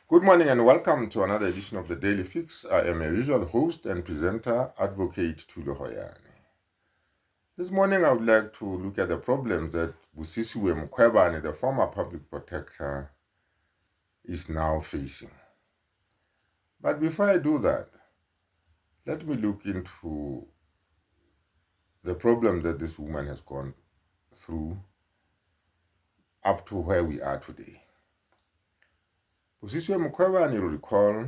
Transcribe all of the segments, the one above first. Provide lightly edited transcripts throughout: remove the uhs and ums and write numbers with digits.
Good morning and welcome to another edition of the Daily Fix. I am a usual host and presenter, Advocate Tulo Hoyane. This morning I would like to look at the problems that Busisiwe Mkhwebane, the former public protector, is now facing. But before I do that, let me look into the problem that this woman has gone through up to where we are today. Busisiwe Mkhwebane, you'll recall,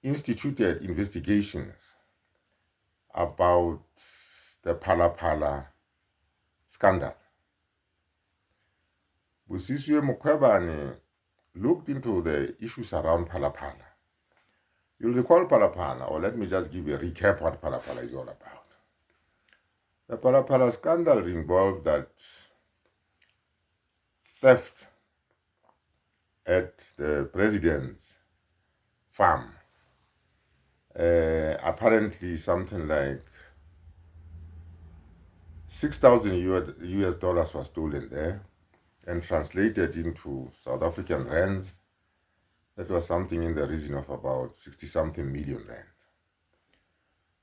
instituted investigations about the Phala scandal. Busisiwe Mkhwebane looked into the issues around Phala. You'll recall Phala, or let me just give you a recap what Phala is all about. The Phala scandal involved that theft at the president's farm. Apparently something like 6,000 US dollars was stolen there and translated into South African rands. That was something in the region of about 60-something million rand.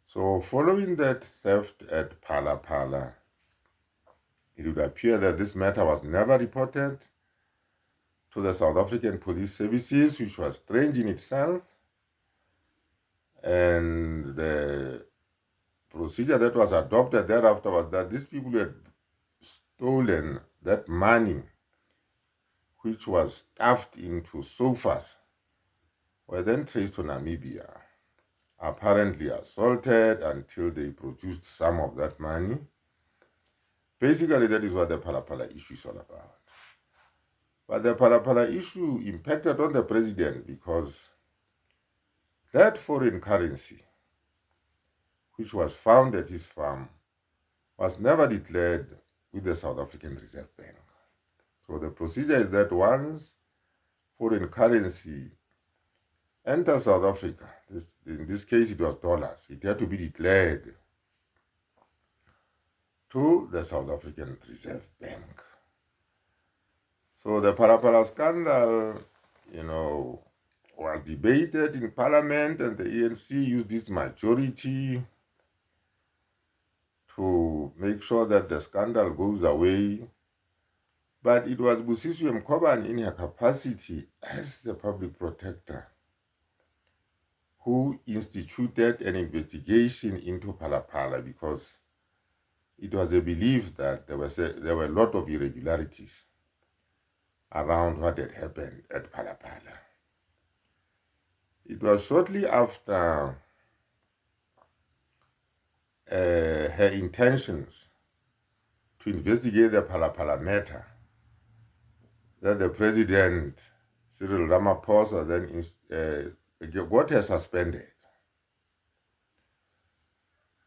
So following that theft at Phala, it would appear that this matter was never reported to the South African police services, which was strange in itself. And the procedure that was adopted thereafter was that these people had stolen that money, which was stuffed into sofas, were then traced to Namibia, apparently assaulted until they produced some of that money. Basically, that is what the Phala issue is all about. But the Phala issue impacted on the president because that foreign currency, which was found at his farm, was never declared with the South African Reserve Bank. So the procedure is that once foreign currency enters South Africa, in this case it was dollars, it had to be declared to the South African Reserve Bank. So the Phala scandal, was debated in Parliament, and the ANC used its majority to make sure that the scandal goes away. But it was Busisiwe Mkhwebane, in her capacity as the public protector, who instituted an investigation into Phala because it was a belief that there were a lot of irregularities around what had happened at Phala. It was shortly after her intentions to investigate the Phala matter that the president, Cyril Ramaphosa, then got her suspended.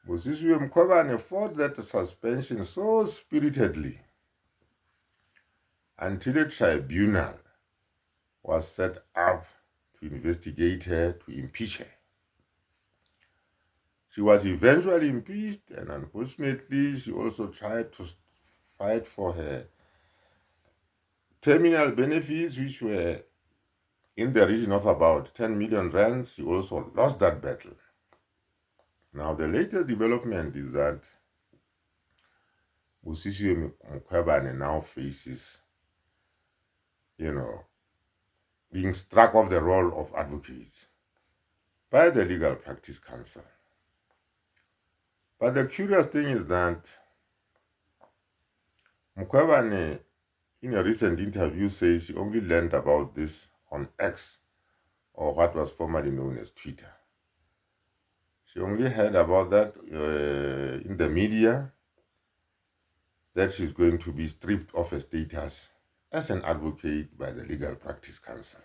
Busisiwe Mkhwebane fought that suspension so spiritedly until a tribunal was set up to investigate her, to impeach her. She was eventually impeached, and unfortunately, she also tried to fight for her terminal benefits, which were in the region of about 10 million rands. She also lost that battle. Now, the latest development is that Busisiwe Mkhwebane now faces, being struck off the role of advocate by the Legal Practice Council. But the curious thing is that Mkhwebane, in a recent interview, says she only learned about this on X, or what was formerly known as Twitter. She only heard about that in the media, that she's going to be stripped of her status as an advocate by the Legal Practice Council.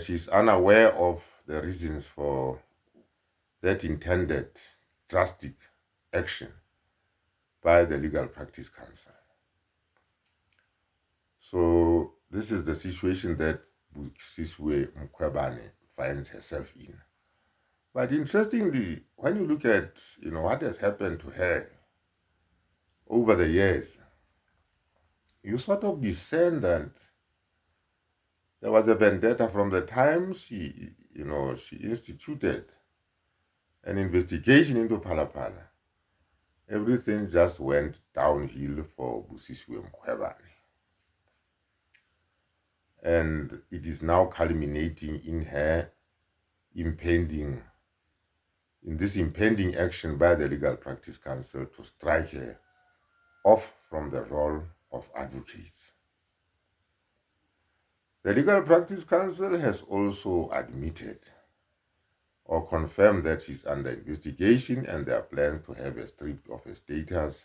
She's unaware of the reasons for that intended drastic action by the Legal Practice Council. So this is the situation that Busisiwe Mkhwebane finds herself in. But interestingly, when you look at what has happened to her over the years, you sort of discern that there was a vendetta from the time she instituted an investigation into Palapala. Everything just went downhill for Busisiwe Mkhwebane. And it is now culminating in this impending action by the Legal Practice Council to strike her off from the role of advocate. The Legal Practice Council has also admitted or confirmed that she's under investigation and there are plans to have her stripped of her status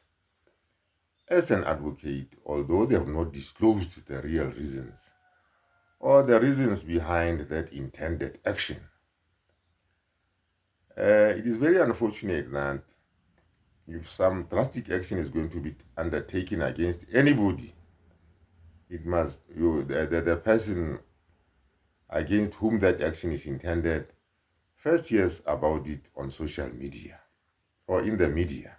as an advocate, although they have not disclosed the real reasons or the reasons behind that intended action. It is very unfortunate that if some drastic action is going to be undertaken against anybody, it must, the person against whom that action is intended first hears about it on social media or in the media.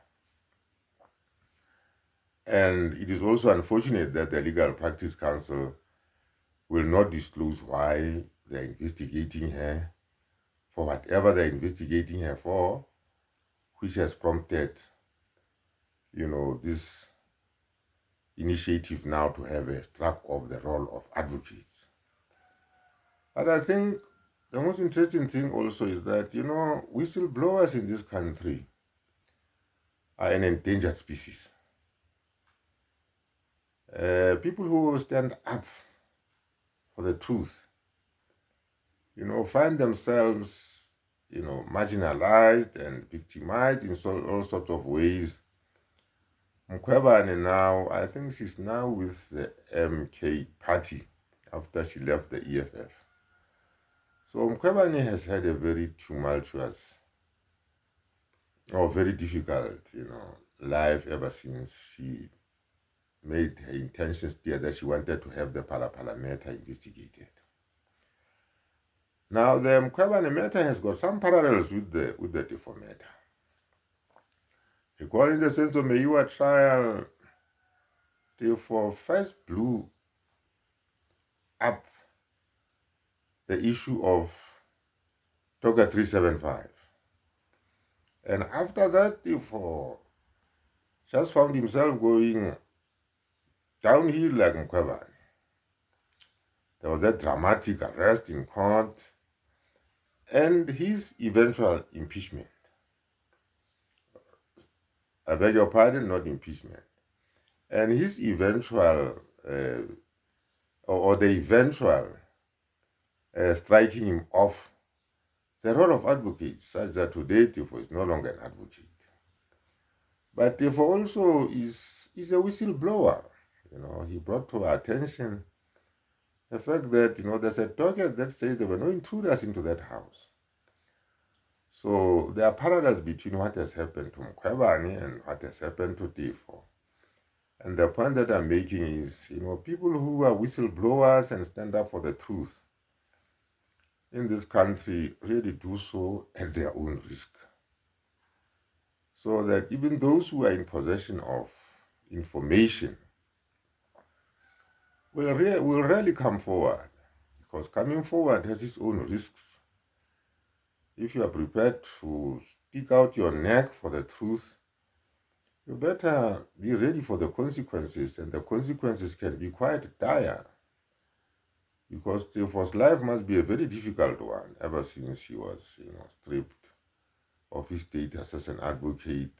And it is also unfortunate that the Legal Practice Council will not disclose why they're investigating her for whatever they're investigating her for, which has prompted, this initiative now to have her struck off the role of advocates. But I think the most interesting thing also is that, whistleblowers in this country are an endangered species. People who stand up for the truth, find themselves, marginalized and victimized in all sorts of ways. Mkhwebane now, I think she's now with the MK party after she left the EFF. So Mkhwebane has had a very tumultuous or very difficult, life ever since she made her intentions clear that she wanted to have the Palapala matter investigated. Now, the Mkhwebane matter has got some parallels with the Teffo matter. Recall in the sense of Meyiwa trial, Teffo first blew up the issue of Toga 375. And after that, Teffo just found himself going downhill like Mkhwebane. There was that dramatic arrest in court and his eventual impeachment. I beg your pardon, not impeachment. And his eventual, or the eventual striking him off the role of advocate, such that today Teffo is no longer an advocate. But Teffo also is a whistleblower. He brought to our attention the fact that, there's a docket that says there were no intruders into that house. So there are parallels between what has happened to Mkhwebane and what has happened to Teffo. And the point that I'm making is, people who are whistleblowers and stand up for the truth in this country really do so at their own risk. So that even those who are in possession of information will rarely come forward, because coming forward has its own risks. If you are prepared to stick out your neck for the truth, you better be ready for the consequences, and the consequences can be quite dire, because Teffo's life must be a very difficult one ever since he was, stripped of his status as an advocate.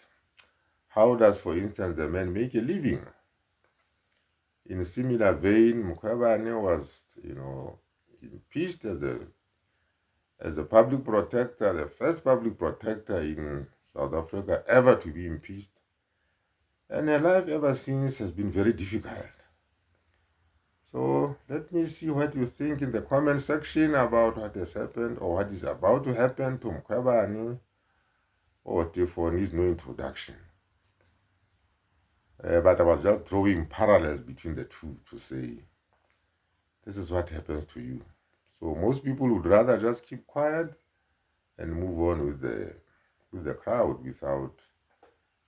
How does, for instance, the man make a living? In a similar vein, Mkhwebane was, impeached as a public protector, the first public protector in South Africa ever to be impeached. And her life ever since has been very difficult. So let me see what you think in the comment section about what has happened or what is about to happen to Mkhwebane. Or Teffo needs no introduction. But I was just drawing parallels between the two to say, this is what happens to you. So most people would rather just keep quiet and move on with the crowd without,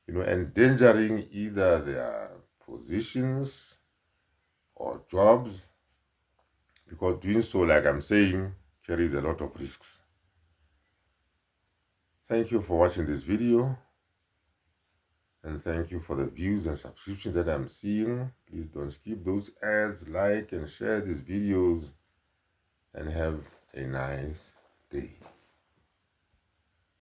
endangering either their positions or jobs, because doing so, like I'm saying, carries a lot of risks. Thank you for watching this video, and thank you for the views and subscriptions that I'm seeing. Please don't skip those ads, like and share these videos, and have a nice day.